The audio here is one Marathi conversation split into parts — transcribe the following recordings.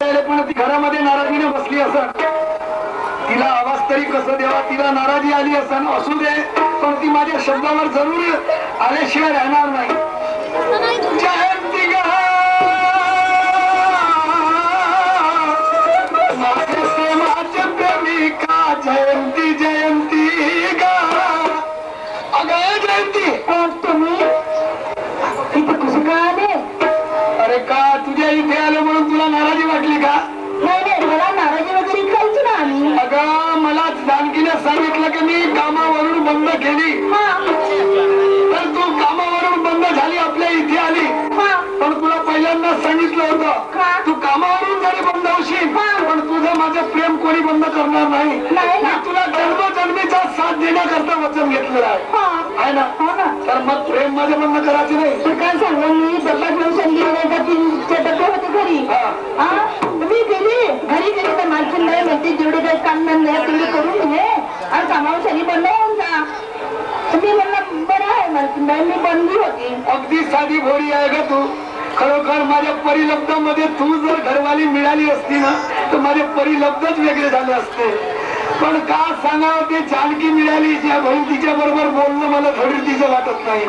पण ती घरामध्ये नाराजीने बसली असं, तिला आवाज तरी कसं देवा, तिला नाराजी आली असं असू दे, पण ती माझ्या शब्दावर जरूर आल्याशिवाय राहणार नाही. जयंती गा माझ्या प्रेमाच्या प्रेमिका, जयंती जयंती गा. अगं जयंती, तुम्ही इथे कसं काय आले? अरे का तुझ्या इथे आलं म्हणून तुला नाराजी वाटली का? नाही नाही, मला नाराजी वगैरे काहीच ना आली. अगं मला जानकीने सांगितलं की मी कामावरून बंद केली, तर तू कामावरून बंद झाली आपल्या इथे आली. पण तुला पहिल्यांदा सांगितलं होतं तू कामावरून जरी बंद होशील पण तुझं माझं प्रेम कोणी बंद करणार नाही. मी तुला जन्मजन्मीचा साथ देण्याकरता वचन घेतलेलं आहे ना. तर मग प्रेम माझे बंद करायचे नाही. काय सांगा, मी डब्बा घेऊन संगीत का 3 डब्बे होते घरी. मी गेली घरी गेली तर मालकीन नाही म्हणते जेवढे काही काम नाही तेवढे करून घे आणि कामावर सगळी बंद होऊन जा. मी म्हणलं बरं आहे मालकीन बाई, मी बंदी होती. अगदी साधी भोळी आहे ग तू. खरोखर माझ्या परिलब्धामध्ये तू जर घरवाली मिळाली असती ना तर माझे परिलब्धच वेगळे झाले असते. पण का सांगावं, ते जानकी मिळाली ज्या भाऊ तिच्या बरोबर बोलणं मला थोडी तिचं वाटत नाही.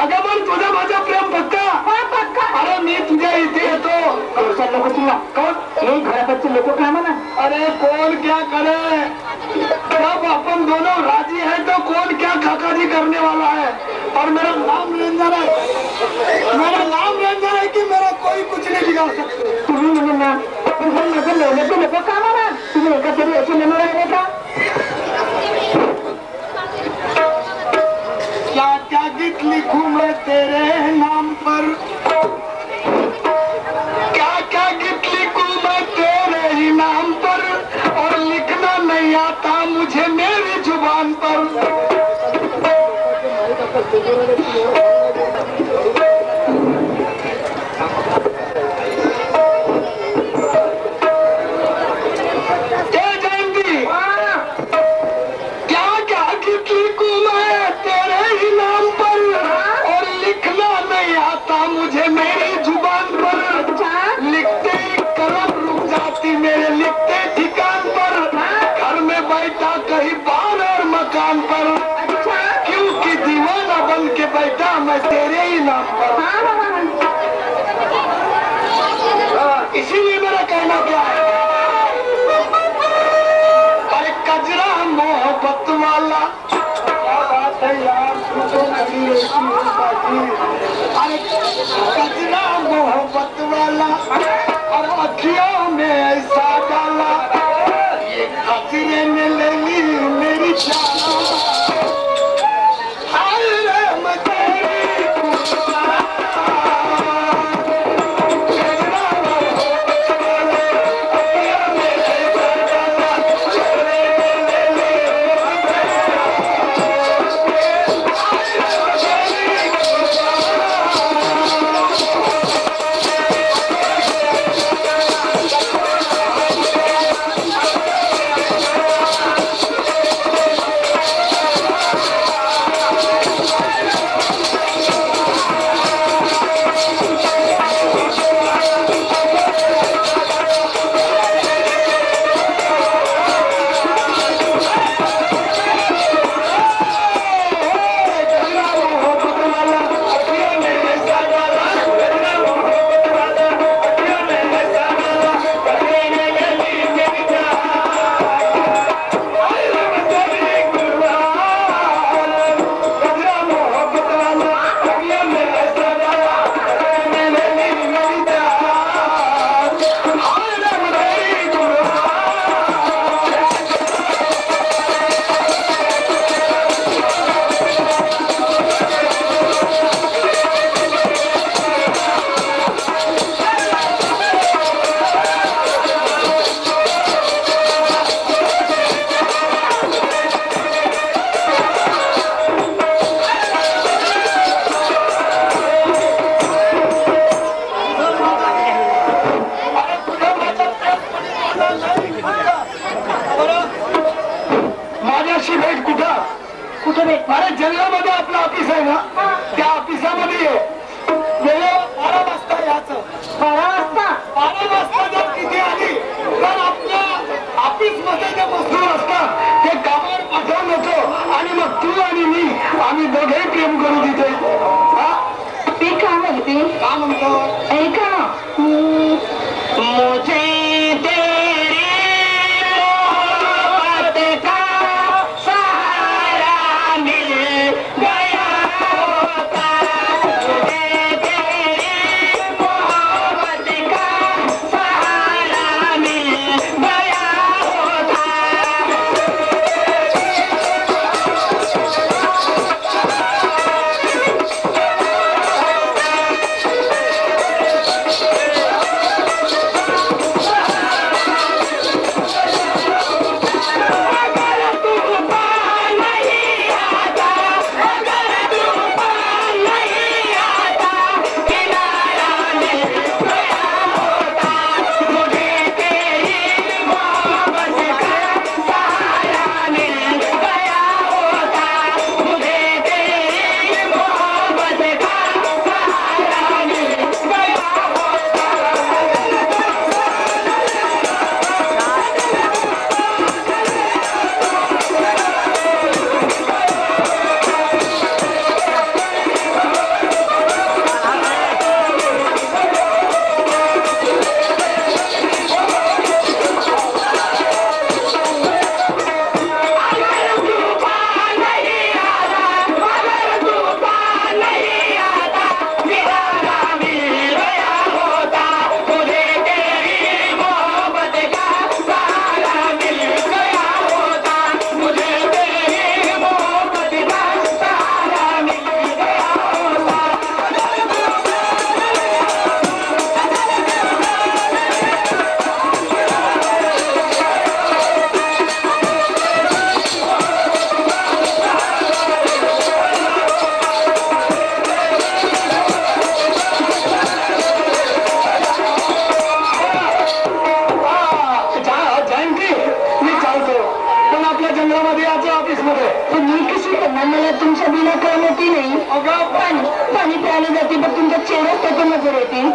अगं पण तुझं माझं प्रेम पक्का. अरे मी तुझ्या इथे येतो. लोक तुला कोण घरापासून लोक काय म्हणा, अरे कौन क्या करे, जब अपन दोनों राजी है तो कौन क्या खाकाजी करने वाला है. और मेरा नाम निरंजन है, मेरा नाम निरंजन है कि मेरा कोई कुछ नहीं बिगाड़ सकते. तुम्ही म्हणून ना लोक का म्हणा, तुम्ही एका तरी असे म्हणून राहिले का? क्या क्या गीत लिखूं मैं तेरे नाम पर, क्या क्या गीत लिखूं मैं तेरे ही नाम पर, और लिखना नहीं आता मुझे मेरी जुबान पर. मुझे मेरी जुबान पर लिखते ही कलम रुक जाती मेरे लिखते ठिकान पर. घर में बैठा कहीं बाहर और मकान पर, क्योंकि दीवाना बन के बैठा मैं तेरे ही नाम पर. इसीलिए मेरा कहना क्या है, अरे कजरा मोहब्बत वाला, क्या बात है यार, अरे कजरा मोहब्बत वाला और अखियों में ऐसा डाला, ये कजरे ने ले ली मेरी जान. जंगलामध्ये आपलं ऑफिस आहे ना, त्या ऑफिसामध्ये 12 वाजता याचं 12 वाजता जर तिथे आली तर आपल्या ऑफिस मध्ये जे मजदूर असतात ते कामावर पाठवून येतो आणि मग तू आणि मी आम्ही दोघेही प्रेम करू तिथे. ती का म्हणते का म्हणतो ऐका मुझे तेरी मोहब्बत का सहारा मिल गया होता. मुझे तेरी मोहब्बत का सहारा मिल गया होता.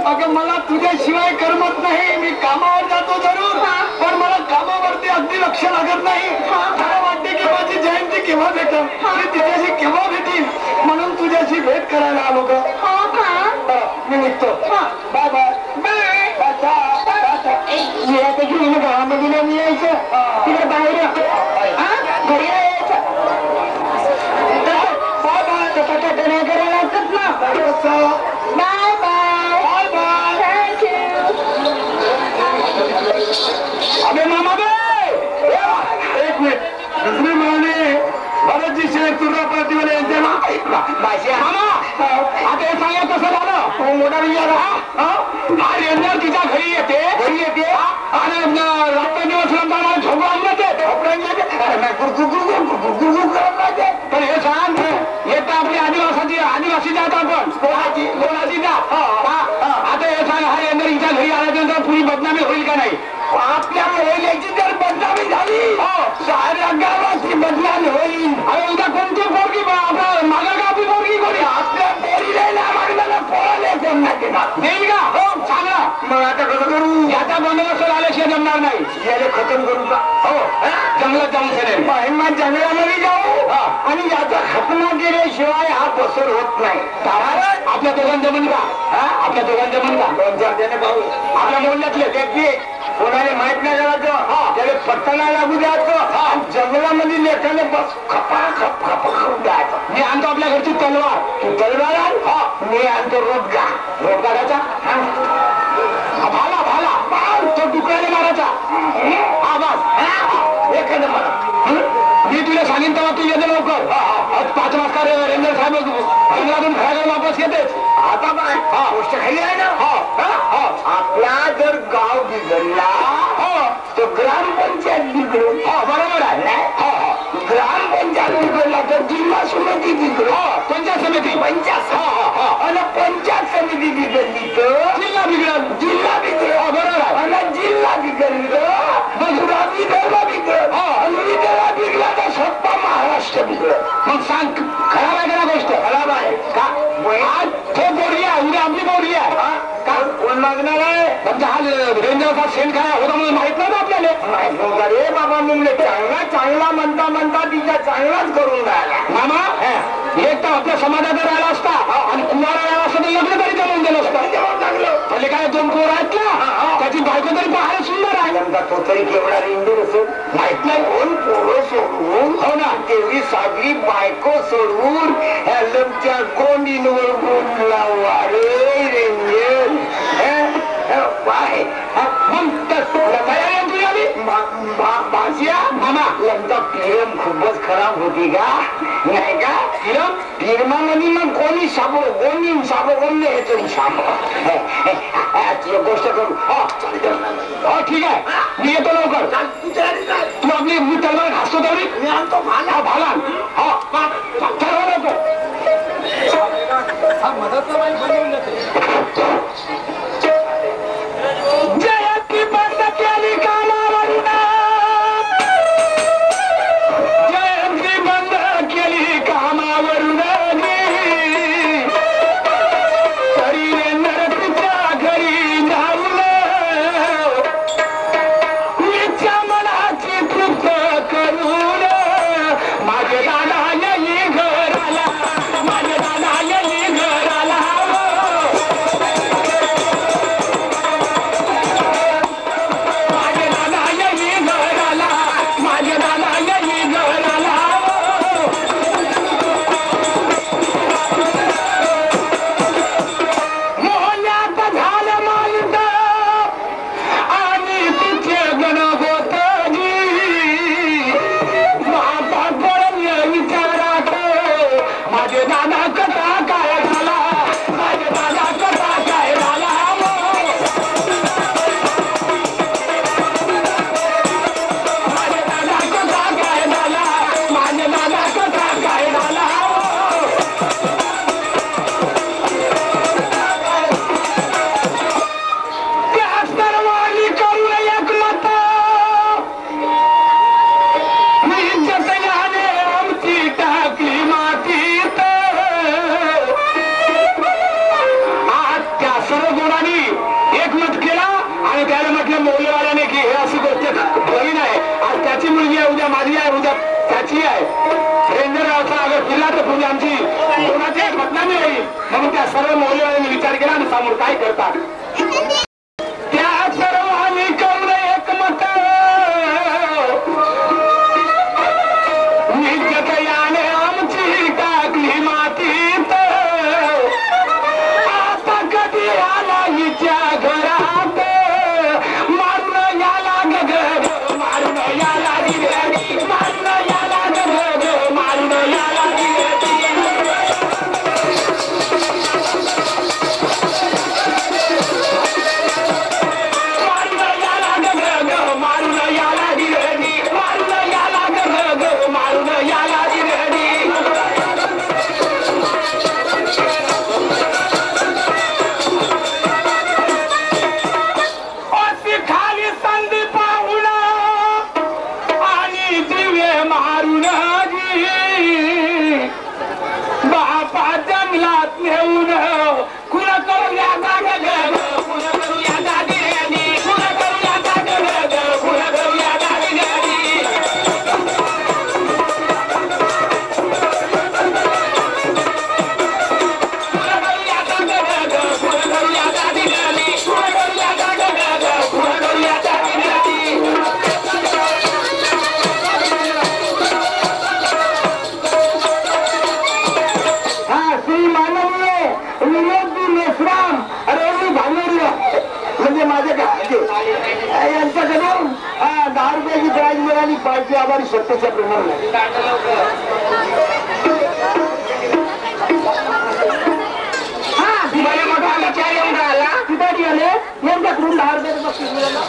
अगं मला तुझ्याशिवाय करमत नाही. मी कामावर जातो जरूर पण मला कामावरती अगदी लक्ष लागत नाही. मला वाटते की माझी जयंती केव्हा भेटेल मी तिच्याशी केव्हा भेटेल म्हणून तुझ्याशी भेट करायला आलो ग. मी निघतो. बाय बाय मिळायचं घेऊन गावामध्ये नाही मिळायचं तिला बाहेर घरी यायचं टाटा नाही करायला लागतात ना. Bye bye bye thank you. अबे मामा बे एक मिनिट दुसरी म्हणाली भरतजी शेख तुर्रा प्रतिवाले यांचे ना मामा आता हे सांगा कसं झालं मोठा विचार हा रेंजर तिच्या घरी येते आणि रात्र दिवस रमताना झोपा पण हे सांग येत आपली आदिवासी जात आपण कोणाची जात आता हे सांग हा रेंजर हिच्या घरी आल्यानंतर पुरी बदनामी होईल का नाही. आपल्या महिलेची जर बदनामी झाली साऱ्या गावाची बदनामी होईल. अरे उद्या कोणती पोरगी मागा का आपली पोरगी कोणी आपल्या पोरीला ना मागण्याला पोराला देईल का हो चांगला. मग आता कसं करू याचा बंदोबस्त आल्याशिवाय जमणार नाही. याला खतम करू का हो जंगलात जाऊन सरेल मग जंगलामध्ये जाऊ आणि याचा खतमा केल्याशिवाय हा बसर होत नाही. आपल्या दोघांचं जमन का आपल्या दोघांचं जमन का 2-4 जण भाऊ आपल्या मोहल्ल्यातले व्यक्ती कोणाला माहित नाही करायचं त्याला पट्टाला लागू द्यायचं जंगलामध्ये लेखाने बस खपा खप खपा खाऊन द्यायचं. मी आणतो आपल्या घरची तलवार तू तलवार आण मी आणतो रोजगाराचा भाला तो दुकाने मारायचा हा बस एखादं मला मी तुला सांगेन तेव्हा तू येते लवकर 5 वाजता रेंजर साहेब जंगलातून घराकडे वापस येतेच. आता बाय गोष्ट खाली आहे ना आपला जर गाव बिघडला तो ग्रामपंचायत बिघडून बरोबर आहे ग्रामपंचायत बिघडला तर जिल्हा समिती बिघडू पंचायत समिती आणि पंचायत समिती बिघडली तर जिल्हा बिघडल बरोबर आहे आणि जिल्हा बिघडलं मग विदर्भ बिघडल आणि विदर्भ बिघडला तर स्वतः महाराष्ट्र बिघडल. मग सांग खराब आहे का गोष्ट खराब आहे का तो बोलली आहे उद्या आपली बोलली आहे का लागणार आहे. पण हा रेंजरचा शेण काय होता म्हणून माहित नव्हतं आपल्याला. माहित नव्हता रे बाबा. मी चांगला चांगला म्हणता म्हणता तिच्या चांगलाच करून राहिला. मामा एक तर आपल्या समाजात राहिला असता आणि कुमारा राहिला असता तर लग्न तरी जमवून दिलं असतं. चांगलं म्हणजे काय 2 पोर आहेत ना, त्याची बायको तरी पाहायला सुंदर आहे. तो तरी केवढा रेंजर असेल माहित नाही. 2 पोरं सोडून हो ना तेवढी साधी बायको सोडून ह्या कोंडींवर बोलला वारे रेंजर. काय भाषिया मामा यांचा पिरम खूपच खराब होती का नाही का. पिरमामध्ये मग कोणी साबो कोणी साबो कोण यायचं साबो गोष्ट करू. हो ठीक आहे मी येतो लवकर. तू आपली मी तलवार घासतो तेवढी मी आणतो भाला भाला. हो ठरवा लवकर. जयंती बंद केली कामावरून. जयंती बंद केली कामावरून. तरी नरतीच्या घरी जाऊन मीच्या मनाची तृप्त करून माझे दादा येई घराला. माझे दादा येई घराला. माझे दादा येई घराला. माझे दादा येई घराला. मोहल्यात झालं मालिक आणि तिचे गण होतजी. महापापड विचारात माझे दादा कसा काय झाला. माझे दादा कसा काय झाला. माझे दादा कसा काय झाला. माझे दादा कसा काय झाला. त्या सर्वांनी करून एकमत इज्जत याने आमची टाकली मातीत. आज त्या सर्व गुणांनी एकमत केला आणि त्याने म्हटलं मौल्यवाल्याने की हे अशी गोष्ट बहीण आहे. आज त्याची मुलगी आहे, उद्या माझी आहे, उद्या त्याची आहे. रेंजर रावचा अगर फिरला तर पुढे आमची कोणाची बदनामी होईल. म्हणून त्या सर्व मौल्यवाल्यांनी विचार केला आणि समोर काय करतात. त्या सर्वांनी करून एकमत इज्जत याने आमची टाकली मातीत. आता कधी आला हिच्या घरात मारून याला गग मारून याला गिरडी. मारून याला गग मारून याला गिरडी. मारून याला गिरडी. मारून याला गग मारून याला गिरडी. अशी खाली संधी पाहून आणि दिवे मारून बापा जंगलात नेऊन कुणा करूया गाग कुणा करूया गाडी कुणा करूया गाग कुणा करूया गाडी. कुणा करूया गाग कुणा करूया गाडी. कुणा करूया गाग कुणा करूया गाडी. हा श्री माननीय विनोदी मेश्राम रेवडी भांगेरी म्हणजे माझे यांच्याकडून 10 रुपयाची प्राईज मिळाली. पाहिजे आभारी सत्तेच्या प्रमाणे. हा मला मोठा विचार येऊन राहिला. तिथे आले यांच्याकडून 10 रुपयाचं बक्षीस मिळालं.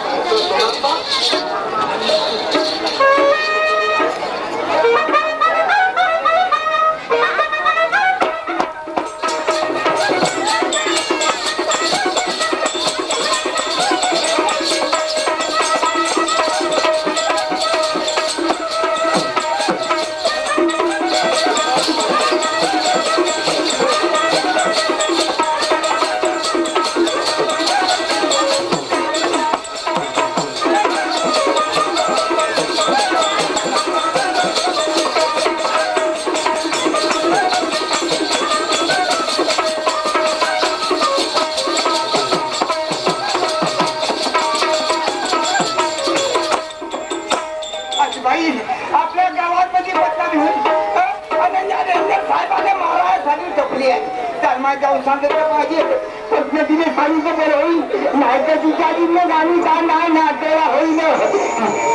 साहेबाने मारायसाठी टपली आहे त्यांना जाऊन सांगितलं पाहिजे पद्मतीने सांगितलं बरं होईल नाही तर तिच्या जिल्ह्यात गाणी का नाही नाचायला होईल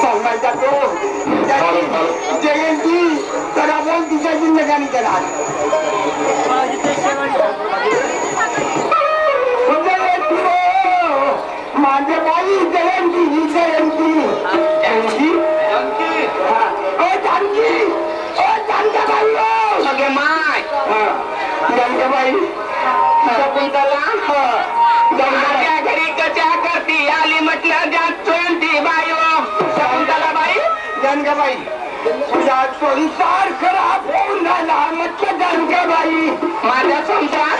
सांगायचा तो जयंती तर आपण तिच्या जिल्ह्यात गाणी करा माझे बाई जयंती ही जयंती जयंती सगळे माय गंगाबाई शकुंतला गंगाच्या घरी कच्या करती आली म्हटलं जात जयंती बाई शकुंतला बाई गंगाबाई तुझा संसार खराब होऊन झाला म्हटलं गंगाबाई माझा संसार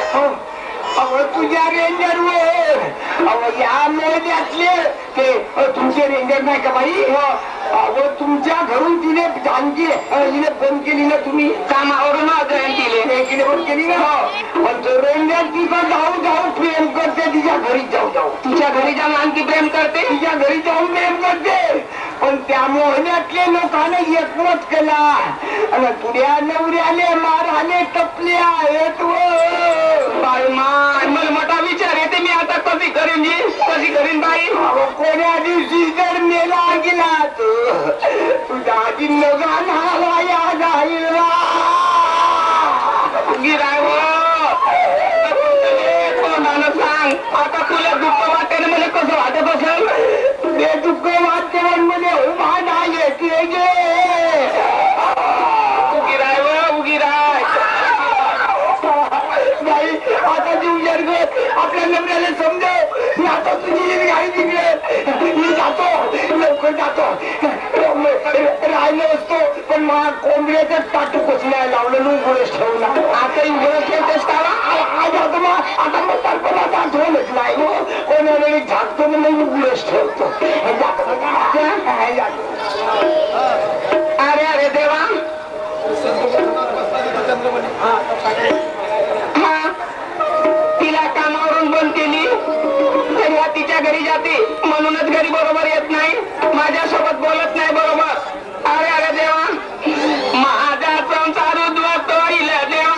अव तुझ्या रेंजरवर अव या महिन्यातले ते तुमचे रेंजर नाही का बाई अव तुमच्या घरून तिने जानकी हिने फोन केली ना तुम्ही कामावरून जयंतीने फोन केली ना पण तो रेंजर तिथं जाऊ जाऊ प्रेम करते तिच्या घरी जाऊ जाऊ तिच्या घरी जाऊन आणखी प्रेम करते तिच्या घरी जाऊन प्रेम करते पण त्या मोहण्यातले लोकांना एकमत केला आणि पुढ्या नवऱ्याले मारहाने टपले आहेत मला मोठा विचार येते मी आता कशी करीन जी कशी करीन बाई कोण्या दिवशी जर मेला गेला तुझ्या आधी नगाला या जाईल गिराय कोणाला सांग आता तुला दुःख वाटते मला कसं वाटत असेल ते दुःख वाटतेमध्ये उभा नाही येते गे उगिराय उगिराय बाई आता जीव जर्ग आपल्या नवऱ्याला समजव मी आता तुझी गाडी तिकडे मी जातो लवकर जातो राहिलो असतो पण मला कोंबड्याचं टाटू कसल्या लावलं उघडच ठेवला आता उघडच ठेवतेस का आज आता मग आता मग तरपणाचा आठवणच नाही कोणा वेळी झाकतो मग उघडच ठेवतो अरे अरे देवा तिला कामावरून बंद केली तेव्हा तिच्या घरी जाते म्हणूनच घरी बरोबर येत नाही माझ्यासोबत बोलत नाही बरोबर अरे अरे देवा माझा संसार उद्ध्वस्त होईल देवा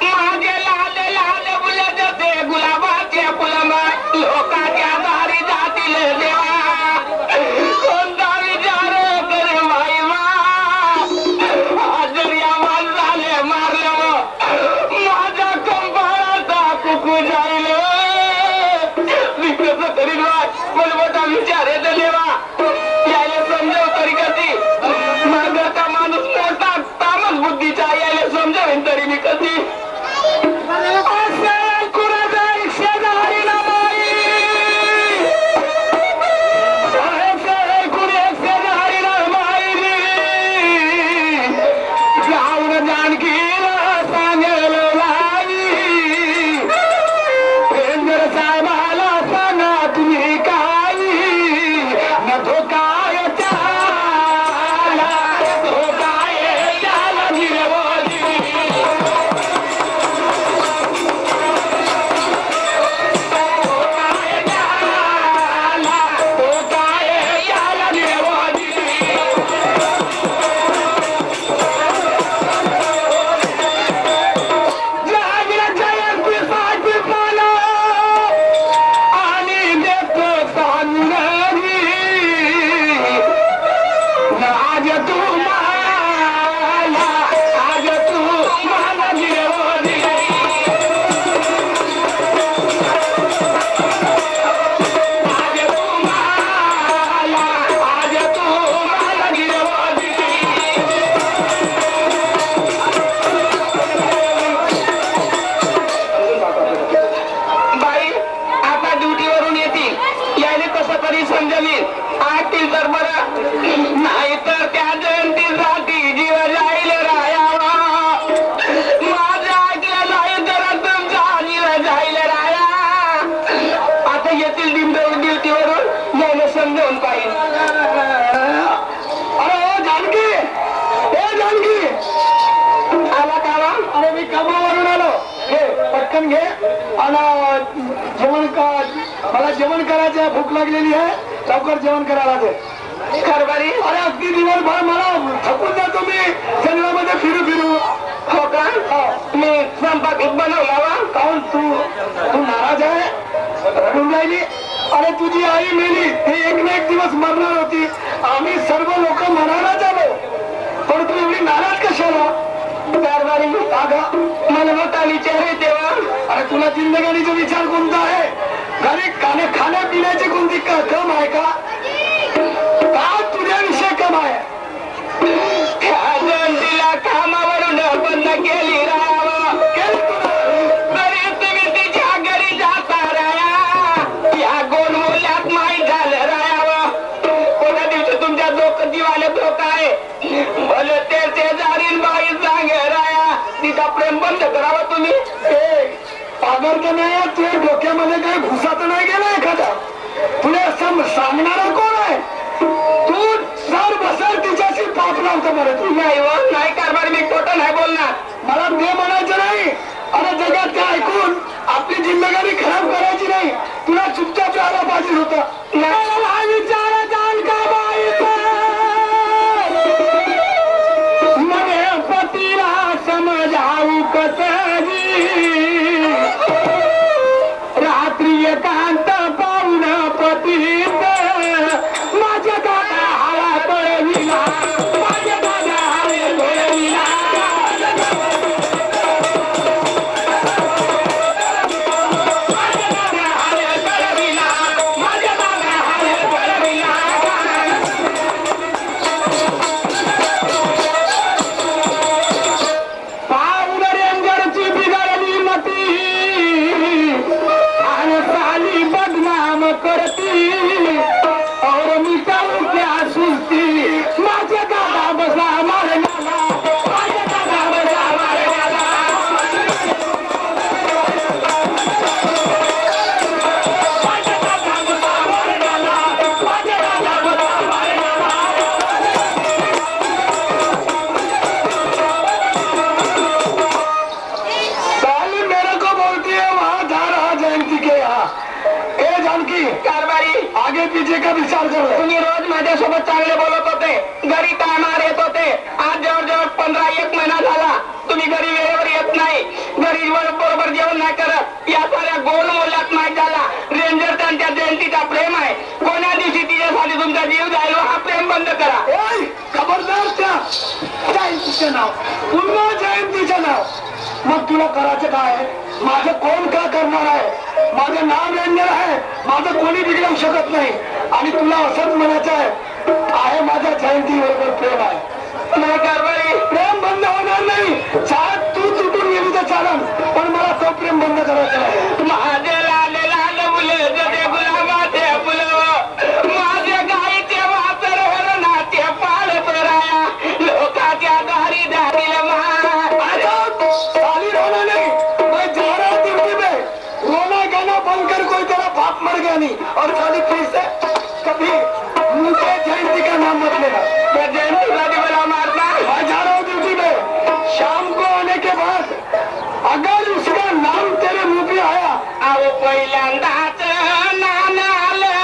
माझे लाल लाल फुलं जसे गुलाबाचे फुलंबा लोकांच्या दारी जातील देवा कोणता विचार करे बाई हजरिया माणसाले मारलं माझ्या कंपाळाचा कुकू जाईल मी कसं करीन मला मोठा विचार येतो देवा यायला समजव तरी कधी मार्गाचा माणूस मोठा तामस बुद्धीचा यायला समजावेन तरी मी कधी घे आणि जेवण का मला जेवण करायचं भूक लागलेली आहे लवकर जेवण करायला दे खरबारी अरे अगदी दिवसभर मला थकून जातो मी जंगलामध्ये फिरू हो का? मी स्वयंपाक बनवला वा. काहून तू नाराज आहे? रडून राहिली? अरे तुझी आई मेली, हे एक ना एक दिवस मरणार होती. आम्ही सर्व लोक मरायला झालो, पण तू एवढी नाराज कशाला? कारभारी मला मोठा विचार आहे तेव्हा. अरे तुला जिंदगानीचा विचार कोणता आहे? घरी खाण्यापिण्याची कोणती कम आहे का? तुझ्याविषयी कम आहे? तिला कामावरून बंद केली राहावं, तरी तुम्ही तिच्या घरी जाता राहा. या गोल मूल्यात माहीत झालं राहावं. कोणा दिवशी तुमच्या जीवाला धोका आहे. भले ते शेजारी बाई सांगे राया, तिचा प्रेम बंद करावं तुम्ही. पागल तर नाही, तुझ्या डोक्यामध्ये काही घुसात नाही गेला एखादा? तुला सांगणारा कोण आहे? तू सर बसर तिच्याशी पाप लावतो बरं. तू नाही कारभार, मी खोटं नाही बोलणार. मला ते म्हणायचं नाही. अरे जगात ते ऐकून आपली जिंदगानी खराब करायची नाही. तुला चुपचाप राहायला पाहिजे होतं. विचार का मने पतीला समजाऊ कधी, रात्री एकांत पाहुण पतीत माझ्या दादा हवा कळविला, माझ्या दादा हवे कळविला. पीछे का विचार करो. तुम्ही रोज माझ्यासोबत चांगले बोलत होते, घरी कामावर येत होते. आज जवळजवळ 15-1 महिना झाला तुम्ही घरी वेळेवर येत नाही, घरी बरोबर जेवण नाही करत. या साऱ्या गोल मोल्यात माहीत झाला रेंजर त्यांच्या जयंतीचा प्रेम आहे. कोण्या दिवशी तिच्यासाठी तुमचा जीव जाईल, हा प्रेम बंद करा. खबरदार, त्या जयंतीचं नाव, पुन्हा जयंतीचं नाव. मग तुला करायचं काय? माझं कोण का करणार आहे? माझं नाव रेंजर आहे, माझं कोणी बिघडवू शकत नाही. आणि तुला असंच म्हणायचं आहे माझ्या जयंती बरोबर प्रेम आहे. नाही कारभारी, प्रेम बंद होणार नाही. तू तुटून गेली तर चालन, पण मला तो प्रेम बंद करायचा आहे. माझे लाल लाल मुले जगे गुलाबाचे फुलं, माझ्या गाईचे वासर हरणाचे पाळत राया, लोकाच्या दारी दारील खाली रोना नहीं, मैं जा रहा हूँ ड्यूटी पे. रोना गाना बंद कर, कोई तेरा बाप मर गया नहीं. और खाली फिर से कभी मुझे जयंती का नाम मत लेना. मैं जयंती का बड़ा मारना. मैं जा रहा हूँ ड्यूटी पे. शाम को आने के बाद अगर उसका नाम तेरे मुंह पे आया, आओ पहिल्यांदाच नाम आलं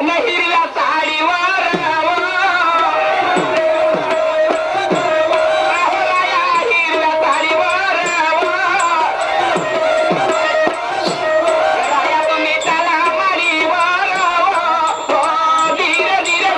न हिरव्या साडीवर, धीरे धीरे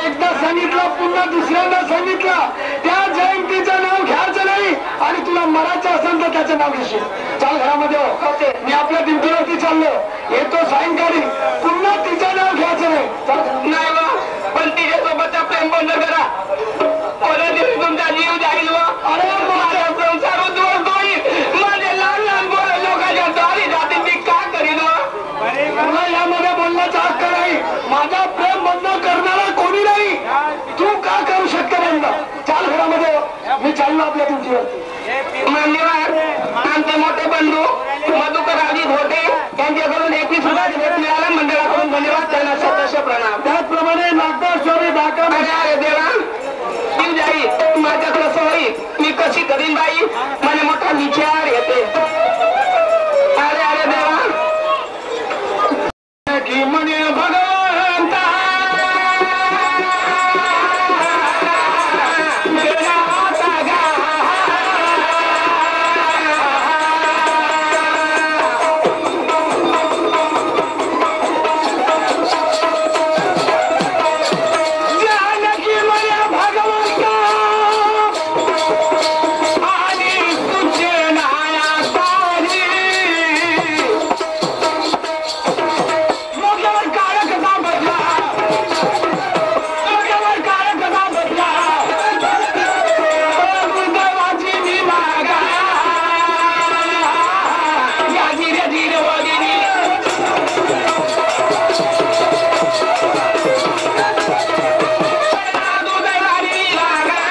एकदा सांगितलं पुन्हा दुसऱ्यांदा सांगितलं त्या जयंतीचं नाव घ्यायचं नाही आणि तुला मरायचं असेल तर त्याचं नाव घेशील. चाल घरामध्ये हो. मी आपल्या ड्युटीवरती चाललो, येतो सायंकाळी, पुन्हा तिचं नाव घ्यायचं नाही. नाही वा, पण तिच्यासोबतचा प्रेम बंद करा. कोणा दिवशी तुमचा जीव जाईल वा. अरे माझा संसार उद्ध्वस्त होईल. माझे लहान लहान पोरं लोकांच्या दारी जातील. मी का करीन वा. मला यामध्ये बोलण्याचा हक्क नाही. माझा प्रेम बंद करणारा कोणी नाही. तू का करू शकतो बंद? चाल घरामध्ये हो. मी चाललो आपल्या ड्युटीवरती. धन्यवाद. आमचे मोठे बंधू मधुकर अजित होते, त्यांच्याकडून 21 रुपयाची भेट मिळाला. मंडळाकडून धन्यवाद, त्यांना शतश प्रणाम. त्याचप्रमाणे नागदाश्वरी बाका. अरे देवा, जीव जाई माझ्या कसं होईल. मी कशी करीन बाई. मला मोठा विचार येते. अरे अरे देवा. की म्हणे भगवंता मेरा आता गा. जानकी म्हणे भगवंता आणि तुझे नाया तारी. डोक्यावर काळ कसा बदला, डोक्यावर काळ कसा बदला. दुर्दैवाची मी मागा या धीरे धीरे वदिनी. दुर्दैवाची लागा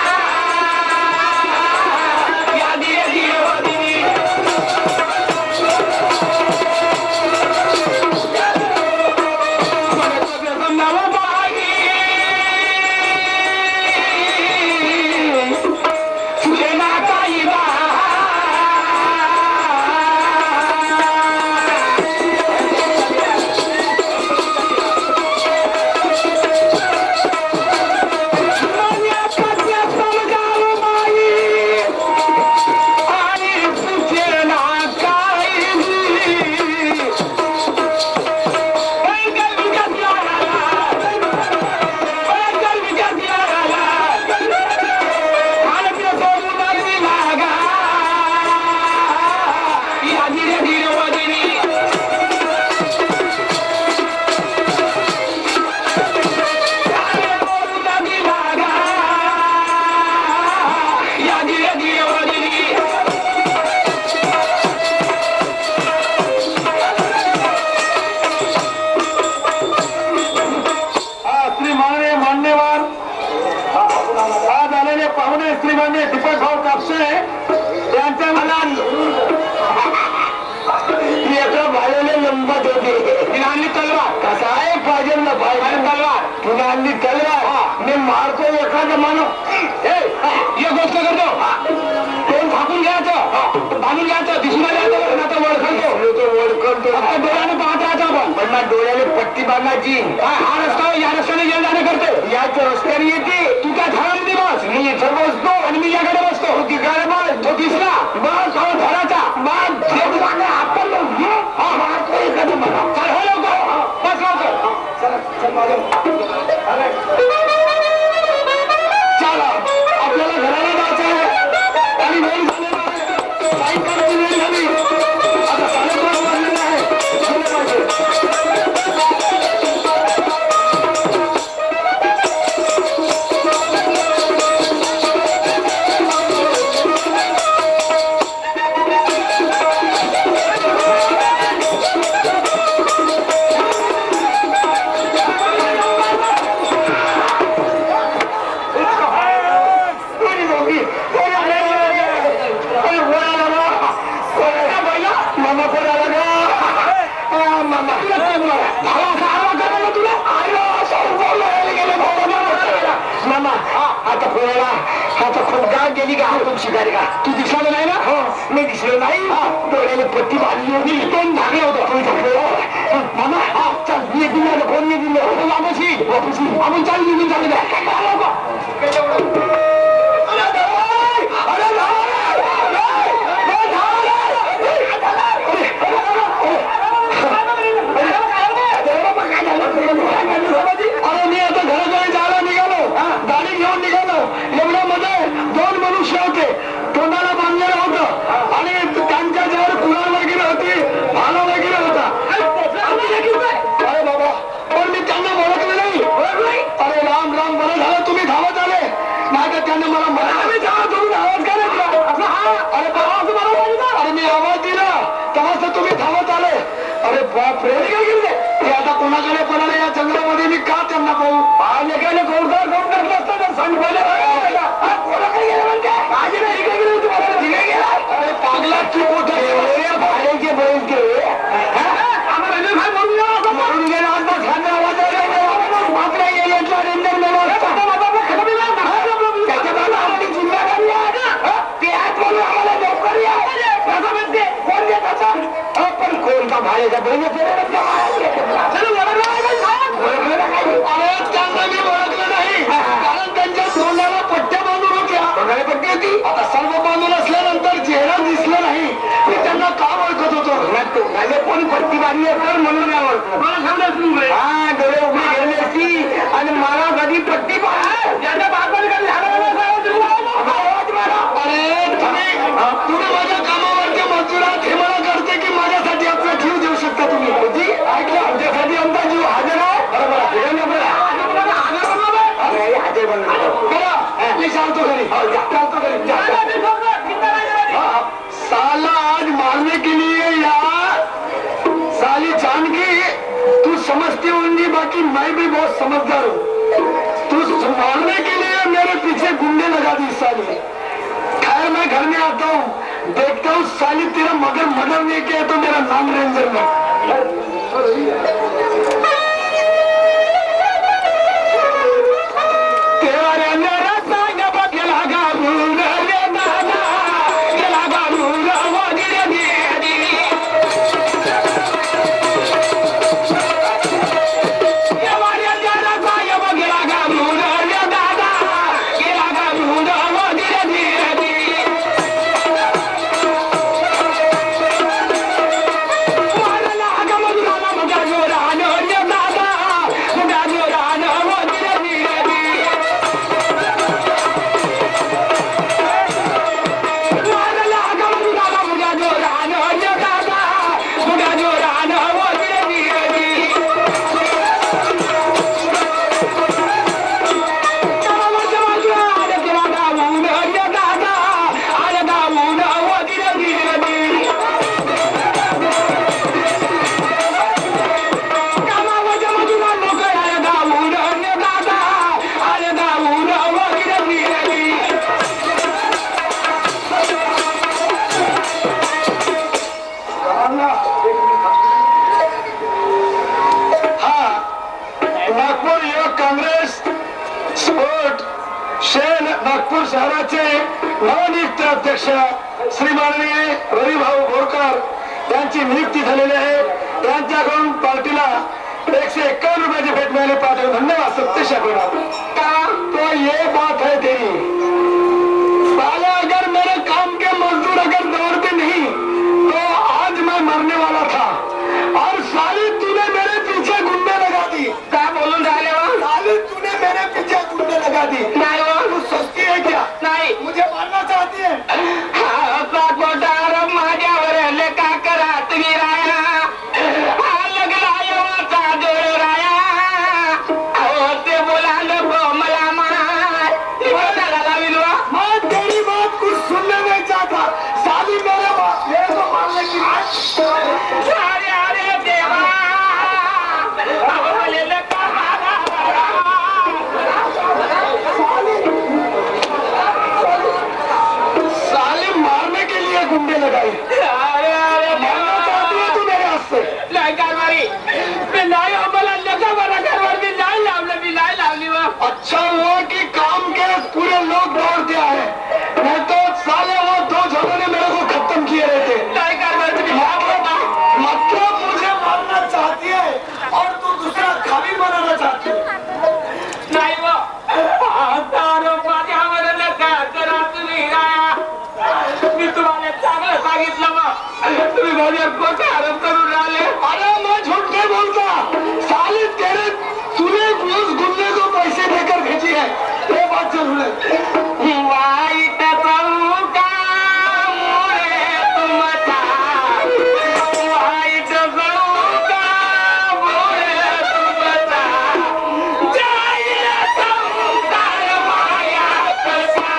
या धीरे धीरे वदिनी. पाहुणे श्रीमान्य दीपक भाऊ कापसे यांच्या मनात भालेले लंबत होते. आणली तलवार. कसा आहे पाहिजे ना पाहिजे तलवार. तुला आणली तलवार. मी मारतो एखादा माणूस. हे गोष्ट करतो. तोंड झाकून घ्यायचं, बांधून घ्यायचं, दिसून द्यायचं, आता ओळखतो आता डोळ्याने पाहत राहायचं आपण. पण मग डोळ्याने पट्टी बांधायची. हा रस्ता या रस्त्याने ये जाणं करतो. याच रस्त्याने येते. तू त्या झाडामध्ये बस, मी इथं बसतो आणि मी याकडे बसतो. तू तिकडे बस. तो दिसला बस तो धराचा. आपण मारतो एखादा मला. चल हो लवकर, बस लवकर. चला आपल्याला घराला जायचं आहे आणि वेळ झालेला आहे. सायंकाळची वेळ झाली. आता 5:30 वाजलेले आहे. आता कोणाला आता खूप गाव गेली का तुमची गाडी का. तू दिसला नाही ना. हो मी दिसलो नाही. डोळ्याने पट्टी बांधली होती. तोंड झाकलं होतं. मामा चल मी दिला फोन मी दिले वापसी आपण चालू निघून चालू अरे मी आता घराकडे जायला निघालो. अरे बाप रे ते आता कोणाकडे कोणाला या जंगलामध्ये मी का त्यांना पाहू लेखाने गोडदार गोड टाकलं असतं तर सांग कोणाकडे गेलं म्हणते माझी नाही इकडे गेली होती गेला अरे पागला तू कुठे भाड्याचे बैल के आम्हाला म्हणून गेला आता खांदा आवाज आपल्या एरियातला रेंजर त्याच्या बाबा आपली जिम्मेदारी आहे ते आज म्हणून आम्हाला लवकर या कोण देत असं पण कोणता भाड्याचा बैल त्यांना मी ओळखलं नाही कारण त्यांच्या तोंडाला पट्ट्या बांधून होत्या पट्टी होती आता सर्व बांधून असल्यानंतर चेहरा दिसला नाही मी त्यांना का ओळखत होतो माझे कोण पट्टी बांधली असेल म्हणून नाही ओळखत हा डोळे उभे गेले असती आणि मला कधी पट्टी ज्याच्या बापाने कधी अरे तुम्ही माझ्या कामावरच्या मजुरात हे मला कळते की माझ्यासाठी आपला जीव देऊ शकता तुम्ही ऐकलं आमच्यासाठी आमचा जीव हजर आहे बरोबर मी चालतो घरी चालतो घरी साला आज मारने के लिए या साली जानकी तू समझती होंगी बाकी मैं भी बहुत समझदार हूँ तू मारने के लिए मेरे पीछे गुंडे लगा दी साली खैर मैं घर में आता हूँ देखता हूँ साली तेरा मगर मदर नहीं किया तो मेरा नाम रेंजर में नागपूर शहराचे नवनियुक्त अध्यक्ष श्री माननीय रविभाऊ बोरकर यांची नियुक्ती झालेली आहे त्यांच्याकडून पार्टीला 151 रुपयाची भेट मिळाली पाठवून धन्यवाद सत्य तो ये बात है तेरी साले अगर मेरे काम के मजदूर अगर दौड़ते नहीं तो आज मैं मरने वाला था और साली तूने मेरे पीछे गुंडे लगा दी क्या बोलूं साली तूने मेरे पीछे गुंडे लगा दी सस्ती है क्या नहीं मुझे मारना चाहती है माझ्यावर लेखा करा तुम्ही राया ते बोला मला मैं तेरी बात कुछ सुनने नहीं चाहता साली मेरे को मारने की अरे देवा गुंडे लगाई मारना चाहती है तू मेरे हाथ से अच्छा हुआ कि काम के पूरे लोग दौड़ते आए नहीं तो साले वो 2 जनों ने मेरे को खत्म किए रहते मतलब मुझे मारना चाहती है और तू दूसरा खाली बनाना चाहती है नहीं वो मी तुम्हाला चांगलं सांगितलं मग तुम्ही माझ्यावर खोटे आरोप करून राहिले अरे मैं झूठ नहीं बोलता साले तेरे तूने उस गुंडे को पैसे देकर भेजी है ये बात जरूर है वाइट का मोरे तुमचा वाइट का मोरे तुमचा जाईला संकार माया कसा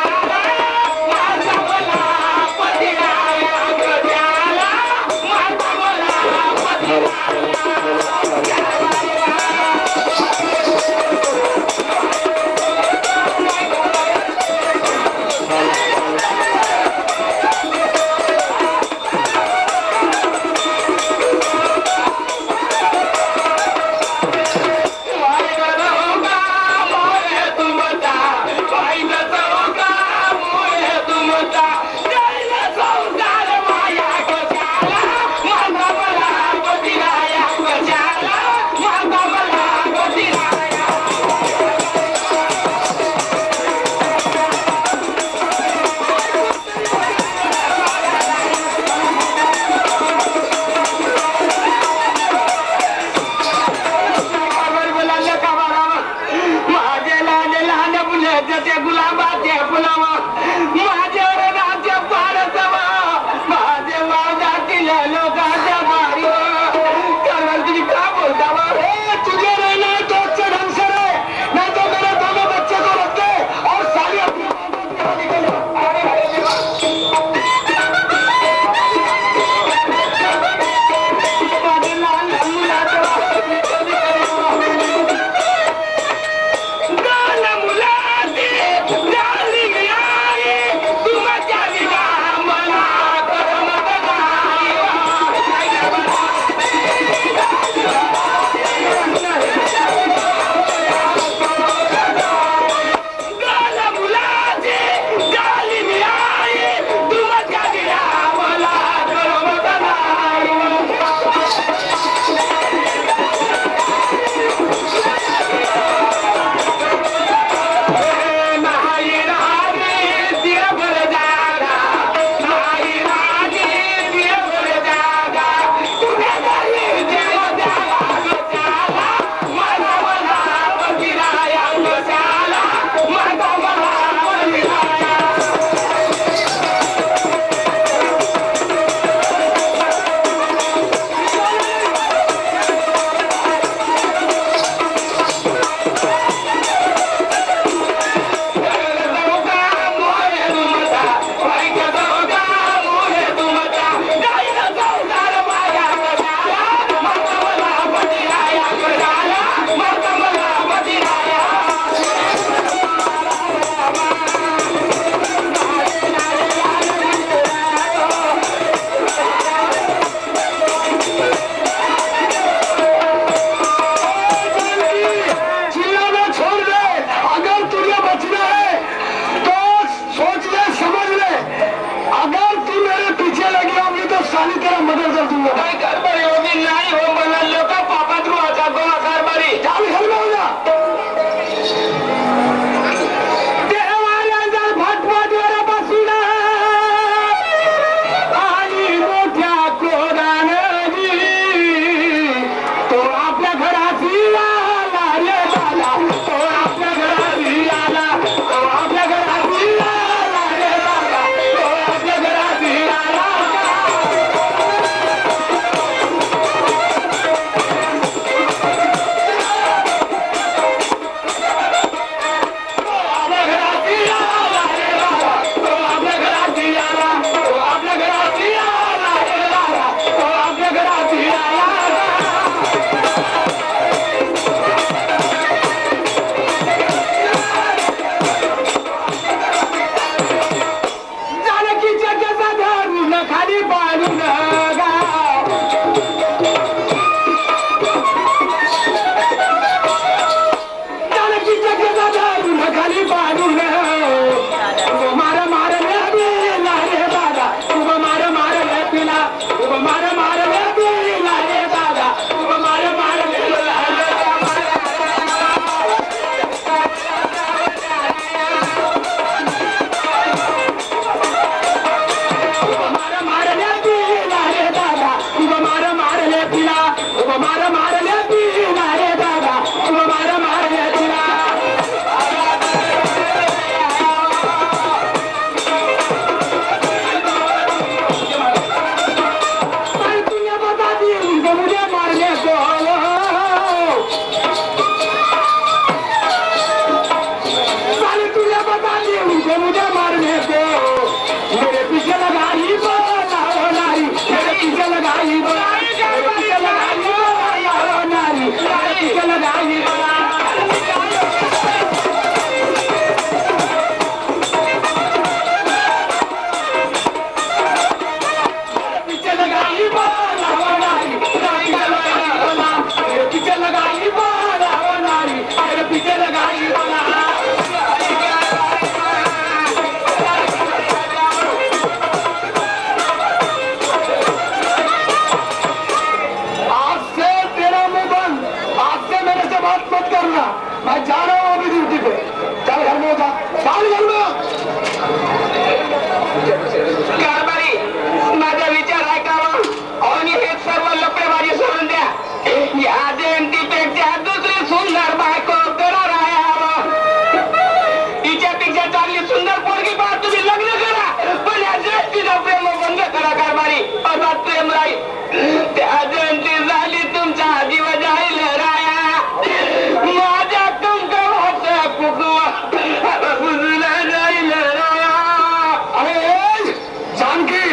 मैं जा रहा हूँ अभी ड्यूटी पे। चल घर में जा, चल घर में। कारभारी माझा विचार ऐकावा आणि हे सर्व लपडेबाजी सोडून द्या. या जयंतीपेक्षा दुसरी सुंदर बायको करा राहावं. तिच्यापेक्षा चांगली सुंदर पोरगी पहा तुम्ही लग्न करा. पण या जयंतीचा प्रेम बंद करा कारभारी. असाच प्रेम राहील. त्या जयंती झाली तुमचा जीव जाईल राया. माझ्या कुंकवाचा कुकवा बुजला जाईल राया. अरे जानकी,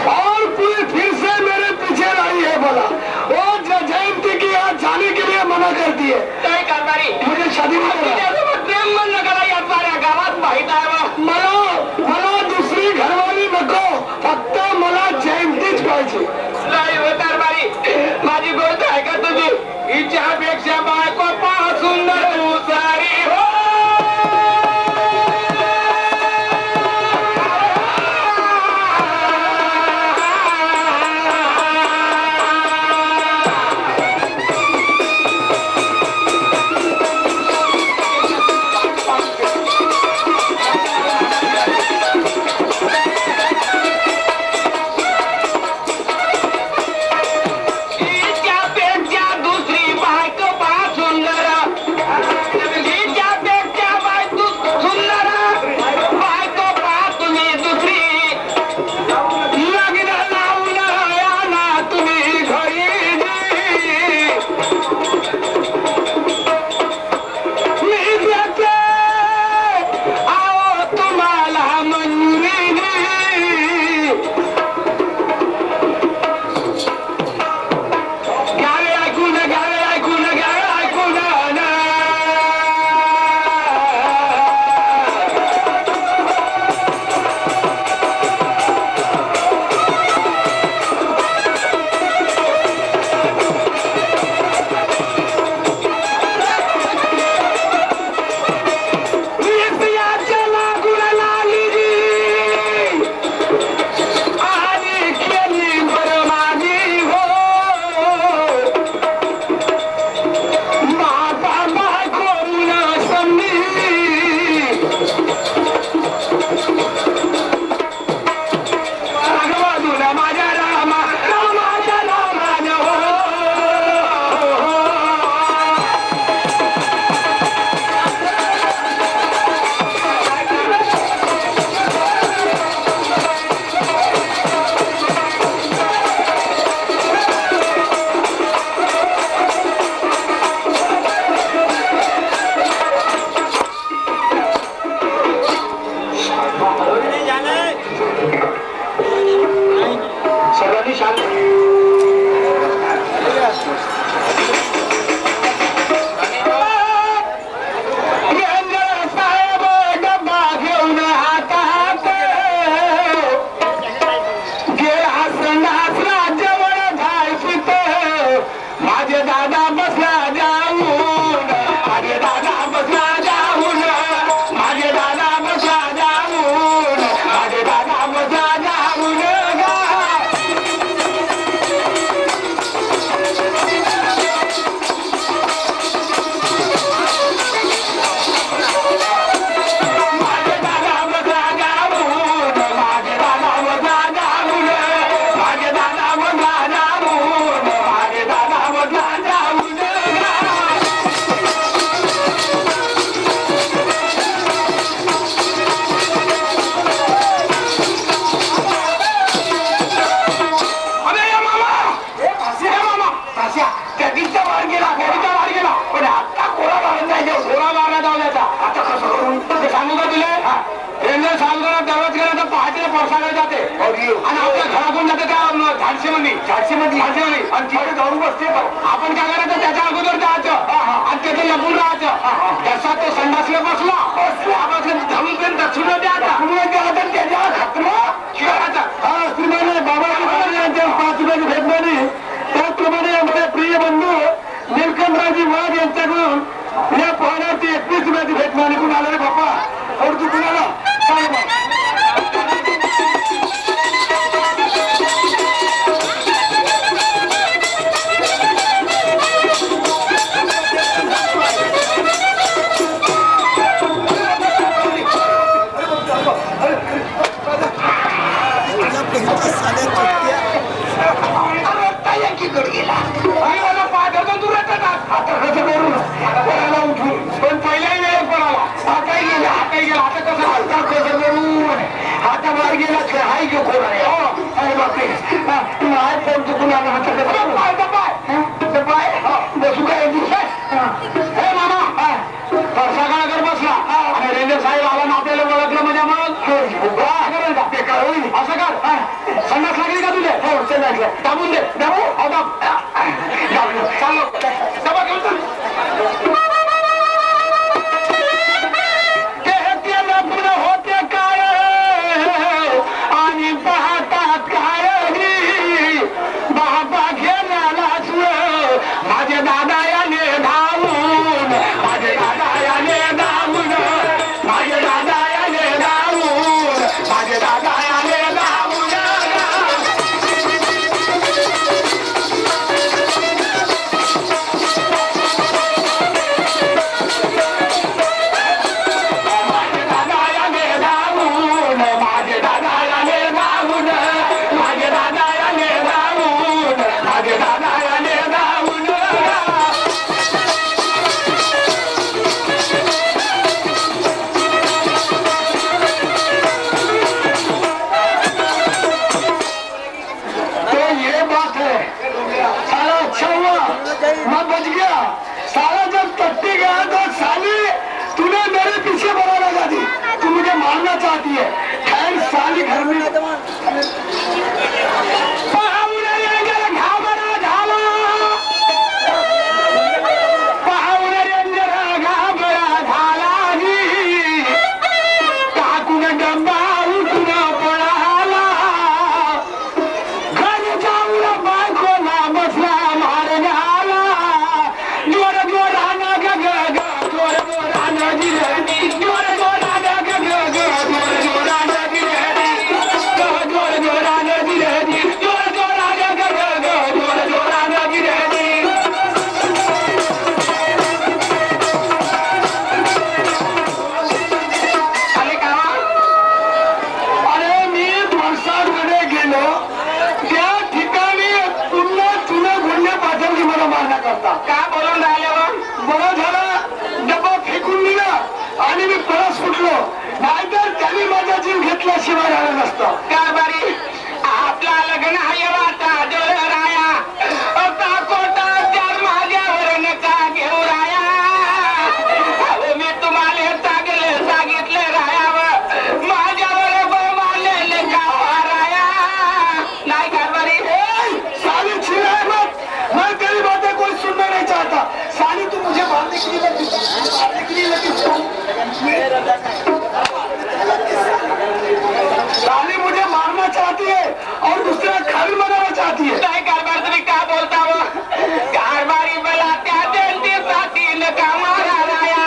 और पूरी फिर से मेरे पीछे रही है बोला. वो जयंती की आज जाने के लिए मना करती है. काय कारभारी मुझे शादी नहीं करना. तिच्यासोबत प्रेम बंद करा. या साऱ्या गावात माहित आहे बा. मला दुसरी घरवाली नको, फक्त मला जयंतीच पाहिजे. नाही हो कारभारी, माझी गोष्ट ऐका तुम्ही. हिच्यापेक्षा बायको पहा सुंदर सारी हो. हिच्यापेक्षा दुसरी बायको पहा सुंदर. हिच्यापेक्षा बायको सुंदर बायको पहा तुम्ही दुसरी. लग्न लावून या ना तुम्ही घरी. मी देते आहो तुम्हाला मंजुरी. घ्यावे ऐकून घ्यावे ऐकून घ्यावे ऐकून ना. विषयाच्या लागून लागली आणि केली बरमानी हो. माता बायको मुला संधी बाजूला माझ्या रामा रामाच्या रामानं हो. सर्वांनी शांत. साहेब डब्बा घेऊन हातात गेला संडास राज्यवर जायचं. माझे दादा बसला जाऊन. माझे दादा बसला जाऊन. माझे दादा बसला जाऊन. माझे दादा बसला जाऊन. माझे दादा बसला जाऊन. माझे दादा बसला जाऊन. माझे दादा बसला जाऊन. माझे दादा बसला जाऊन. अरे या मामा, या मामा, त्या दिवसा बाहेर गेला, गाडीच्या बाहेर गेला. पण आता कोरा मारत नाही. कोरा मारला जाऊ द्यायचा. आता कसं करून ते सांगू का तुला? रेल्वे सांगणार दररोज गेला तर पहाटे परसाकडे जाते आणि आपल्या घरातून जाते त्या झाडशीमध्ये. आणि तिकडे जाऊन बसते. आपण काय करायचं, त्याच्या अगोदर जायचं आणि त्याचं लपून राहायचं. त्याचा तो संडासला बसला आपण धरून दक्षिण द्यायचा. त्याच्यावर खतरा खेळायचा. बाबाजी यांच्या 5 रुपयाची भेट मिळाली. त्याचप्रमाणे आमचे प्रिय बंधू निलकंठरावजी वाघ यांच्याकडून या पोहण्याची 31 रुपयाची भेट मिळाली. कुठून आला रे बाप्पा? और तू कुणाला सांग बा. आई घेऊ कोण आहे अरे बापरे माय फोन चुकून आला पाय बसू काय हे मामा सकाळकर बसला आणि रेल्वे साहेब आला ना आपल्याला ओळखलं म्हणजे मग असं कर संडास लागली का तुझे हो संडासला दाबून दे दाबू चाललो डबा घेऊन चल होते काय आणि पाहतात काय बाबा घेण्यालाच माझे दादा याने धावून माझे दादा याने धावून माझे दादा याने धावून माझे दादा याने धावून साला जब टट्टी गया तो साली तूने मेरे पीछे बढ़ा लगा दी तू मुझे मारना चाहती है खैर साली घर में काय बोलून राहिल्यावर बरं झालं डबा फेकून दिला आणि मी परत सुटलो नाहीतर त्यांनी माझा जीव घेतल्याशिवाय राहिला नसतं कारभारी आपला लग्न आहे वाटा जोर राया आता कोटा चार माझ्यावर नका घेऊ राया मी तुम्हाला सांगितले रायावर माझ्यावर मानले का राया नाही कारभारी साली छिराय मत मैं तेरी बातें कोई सुनना नहीं चाहता साली तू मुझे मारने के लिए लगी साली मुझे मारना चाहती है और दूसरा खाली बनाना चाहती है नहीं कारभार तुम्ही क्या बोलता हो कारभारी मला त्या देती साठी नका मारा राया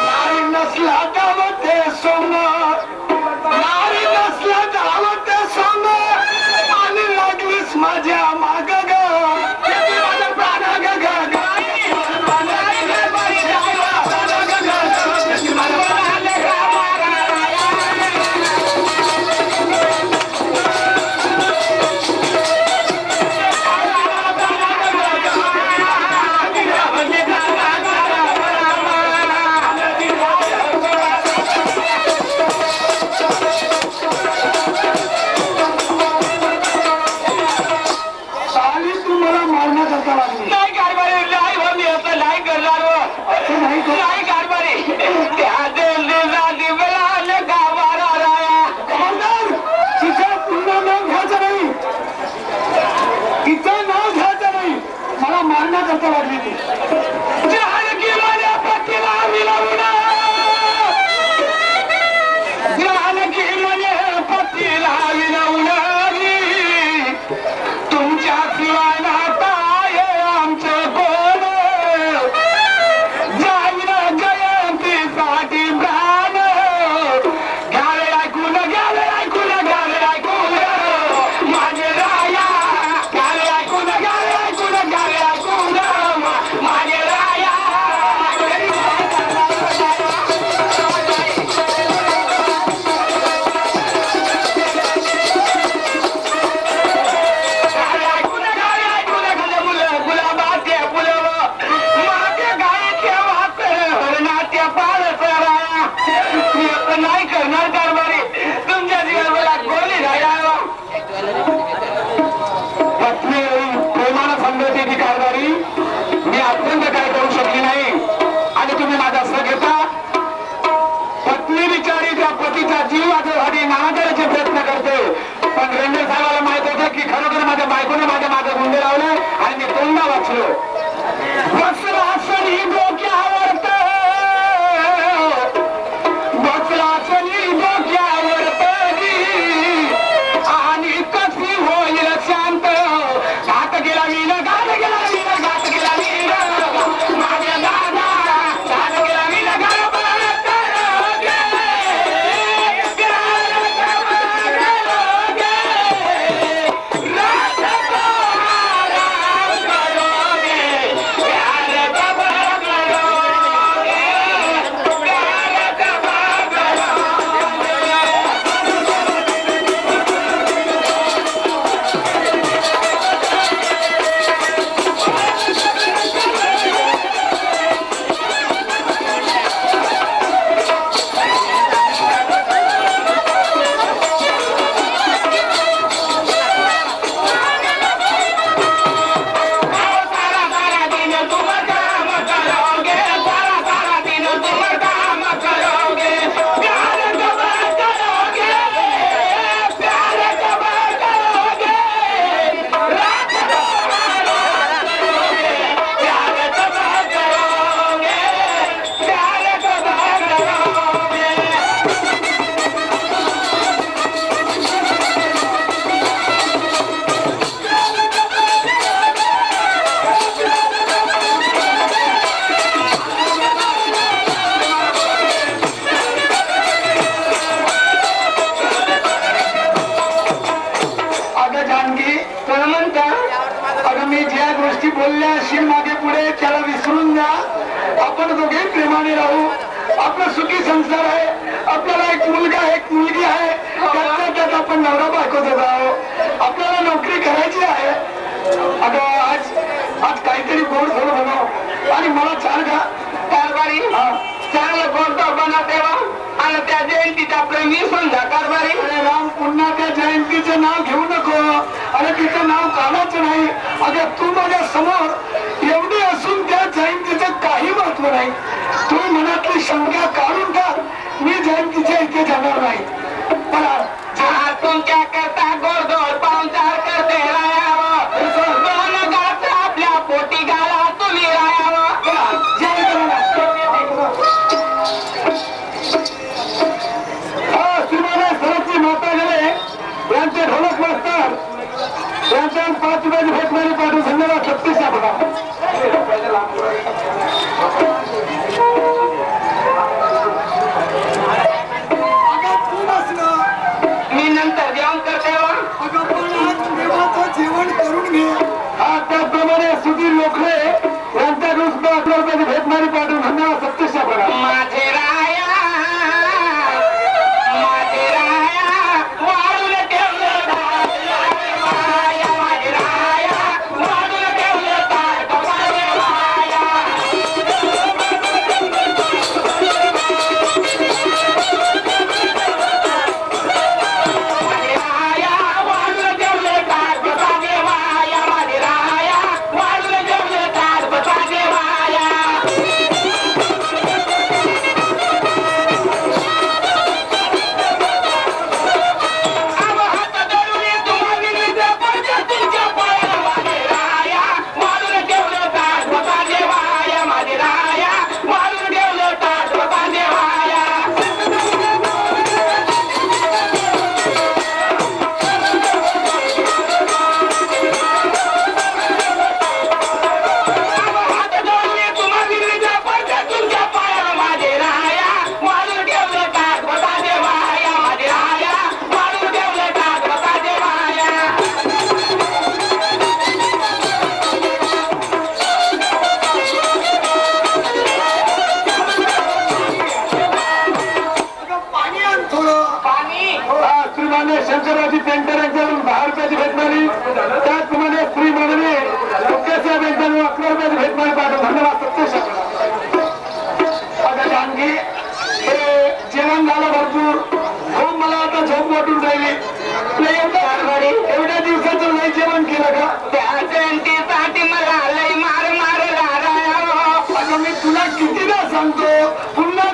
नारी नसला दावते सोंग नारी नसला दावते सोंग आणि लागलीस माझ्या माग मारना करता वाटली ती जानकी माझ्या पतीला विलावून जानकी माझ्या पतीला विलावून तुमच्या शिवाय नाता आहे आमचं कोण जाईन जयंतीसाठी प्राण घ्यावे ऐकून माझे राया घ्यावे ऐकून माझे राया नाही करणार कारभारी तुमच्या मामाकडे प्रयत्न करतो, पण रेंजर साहेबाला माहित होतं की खरोखर माझ्या बायकोने माझ्या मागे गुंडे लावले आणि मी तोंडा वाचलो. बसरासनी डोक्यावरत आणि कशी होईल शांत. घात गेला वीर, घात गेला वीर, घात गेला वीर माझ्या दादा, घात गेला वीर बोलल्या असेल मागे पुढे त्याला विसरून जा. आपण दोघे प्रेमाने राहू. आपला सुखी संसार आहे. आपल्याला एक मुलगा एक मुलगी आहे. त्यात आपण नवरा बायकोचा आहोत. आपल्याला नोकरी करायची आहे. अगं आज काहीतरी गोड थोडं बनव आणि मला छान का कारभारी चांगलं गोड बनव तेव्हा आणि त्या जयंतीचा प्रेमी समजा कारभारी. अरे राम, पुन्हा त्या जयंतीचं नाव घेऊ नको आणि तिचं नाव काढायचं नाही. अगं तू माझ्या समोर एवढी असून त्या जयंतीचं काही महत्व नाही. तू मनातली शंका काढून टाक. मी जयंतीच्या इथे जाणार नाही. पण तुमच्या करता गोडधोड पाहुणचार करते रायावं, दोन गात आपल्या पोटी घाला तुम्ही रायावं. सरची माता गेले यांचे ढोलक मास्तर यांच्या 5 रुपयाची भेटमारी पाठवून धन्यवाद. 36 बघा मी नंतर जेवण करते. जेवण करून घे. हा त्याचप्रमाणे सुधीर लोखले यांच्या 11 रुपयाची भेटमारी पाठवून धन्यवाद. 37 बघा. माझे राया माझे राया वाढून ठेवलं राया, माझे राया वाढून ठेवलं ताट माझे राया. माझे राया वाढून ठेवलं ताट बसावे वाया, माझे राया वाढून ठेवलं ताट बसावे वाया. शंकरराजी पेंटर यांच्याकडून 10 रुपयाची भेटमारी. त्याचप्रमाणे श्री माननीय मुख्यसाहेब यांच्याकडून 11 रुपयाची भेटमारी पाठवून धन्यवाद. 37 जानकी हे जेवण झालं भरपूर. हो, मला आता झोप वाटून राहिली. एवढ्या दिवसाचं नाही जेवण केलं का? त्या जयंतीसाठी मला लई मार मार. मी तुला कितीदा सांगतो पुन्हा